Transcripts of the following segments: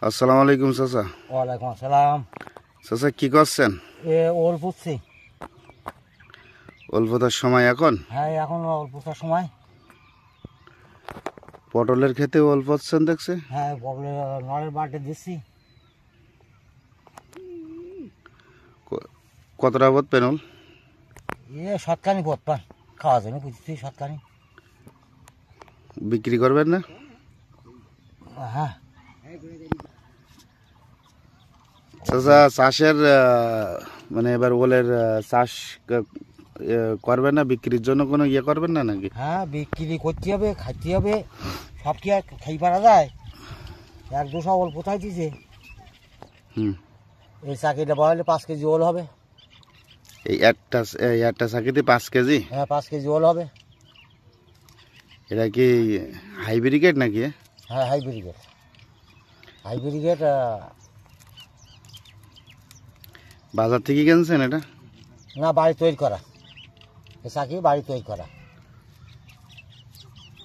আসসালামু আলাইকুম চাচা। ওয়ালাইকুম আসসালাম। চাচা কি করছেন? ওল পুষছি। ওল পোঁতার সময় এখন? হ্যাঁ, এখন ওল পুষার সময়। পটলের খেতে ওল পোঁতছেন দেখছি। হ্যাঁ, নড়ের বাটে দিচ্ছি। কতটা পোঁতবেন ওল? শতকানি পথপান খাওয়া যায় না, বুঝছি শতকানি। বিক্রি করবেন না? হ্যাঁ। চাচা চাষের মানে এবার ওলের চাষ করবেন না, বিক্রির জন্য কোনো ইয়ে করবেন না নাকি? হ্যাঁ, বিক্রি করতে হবে, খাইতে হবে। সব কি আর খাই পারা যায়? 1-200 ওল কোথায় দিছে। এই চাকিটা বহালে 5 কেজি ওল হবে। এই একটা চাকিতে 5 কেজি? হ্যাঁ, 5 কেজি ওল হবে। এটা কি হাইব্রিকেট নাকি? হ্যাঁ, হাইব্রিকেট। হাইব্রিকেট। বাজার থেকে কিনছেন এটা? না, বাড়ি তৈরি করা। এই চাকি বাড়ি তৈরি করা।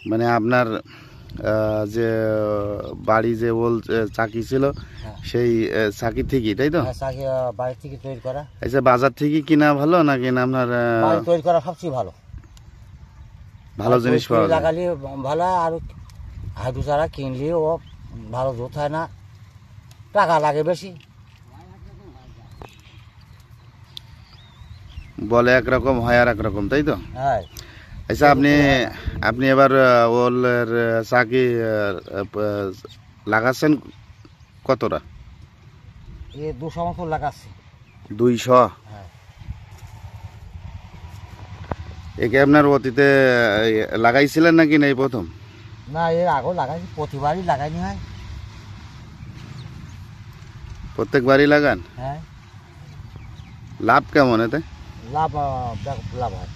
মানে আপনার যে বাড়ি যে ওল চাকি ছিল সেই চাকি থেকেই, তাই তো? হ্যাঁ, চাকি বাড়ি থেকে তৈরি করা। আচ্ছা, বাজার থেকে কিনা ভালো নাকি না আপনার বাড়ি তৈরি করা সবচেয়ে ভালো। ভালো জিনিস পাওয়া যায়? লাগালে ভালো, আর হাইব্রিড চারা কিনলেও ভালো দুধ হয় না, টাকা লাগে বেশি। বলে একরকম হয় আর একরকম, তাই তো? হ্যাঁ। আচ্ছা, আপনি এবার ওলের চাকি লাগাচ্ছেন কতটা? 200 মতো লাগাচ্ছি। 200? হ্যাঁ। একে আপনার অতীতে লাগাইছিলেন নাকি না এই প্রথম? না, এর আগেও লাগাইছি, প্রতিবারই লাগাইনি হয়। প্রত্যেকবারই লাগান? হ্যাঁ। লাভ কেমন এতে? লাভ লাভ হয়।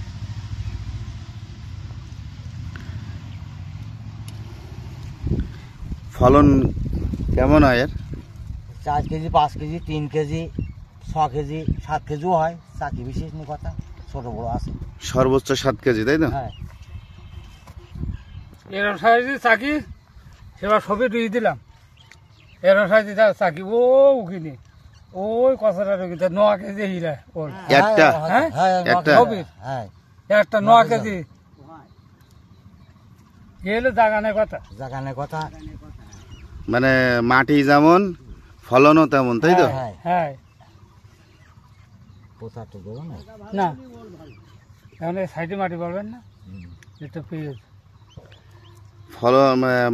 ফলন কেমন হয় এর? 4 কেজি, 5 কেজি, 3 কেজি, 6 কেজি, 7 কেজিও হয়। চাকি বিশেষ নেই কথা, ছোট বড় আছে। সর্বোচ্চ 7 কেজি, তাই তো? হ্যাঁ। এরম সাইজে চাকি সেবার ছবি দিয়ে দিলাম। এরম সাইজে চাকি ও উকিনি ওই কচরা রোগীতে 9 কেজি হিরা ওর একটা? হ্যাঁ, একটা? হ্যাঁ, একটা 9 কেজি গেলে জাগানের কথা। জাগানের কথা। মানে মাটি যেমন ফলনও তেমন, তাই তো? হ্যাঁ। হ্যাঁ, পোতা তো দেবো না। না এখন এই সাইডে মাটি পারবেন না, এটা পেঁয়াজ। ফলন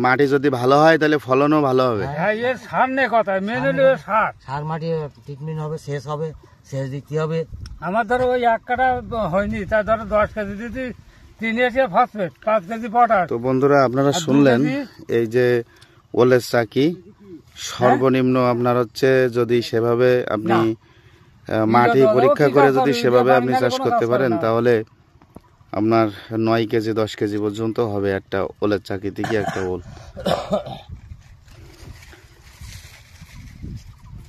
মাটি যদি ভালো হয় তাহলে ফলনও ভালো হবে। হ্যাঁ, এর সার নেই কথা, মেন হলো সার। সার মাটি ট্রিটমেন্ট হবে, শেষ দিতে হবে। আমার ধরো ওই 1 কাঠা হয়নি, তাই ধরো 10 কেজি দিতে 3 এসে ফসফেট, 5 কেজি পটাশ। তো বন্ধুরা, আপনারা আর 2 শুনলেন কেজি? এই যে ওলের চাকি সর্বনিম্ন আপনার হচ্ছে যদি সেভাবে আপনি মাটি পরীক্ষা করে যদি সেভাবে আপনি চাষ করতে পারেন তাহলে আপনার 9 কেজি 10 কেজি পর্যন্ত হবে একটা ওলের চাকি থেকে একটা ওল।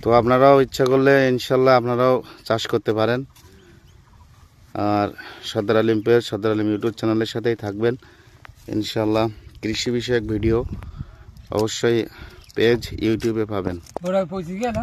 তো আপনারাও ইচ্ছা করলে ইনশাল্লাহ আপনারাও চাষ করতে পারেন। আর সর্দার আলিম পেজ, সর্দার আলিম ইউটিউব চ্যানেলের সাথেই থাকবেন ইনশাল্লাহ। কৃষি বিষয়ক ভিডিও অবশ্যই পেজ ইউটিউবে পাবেন। ওরা পৌঁছে গেল।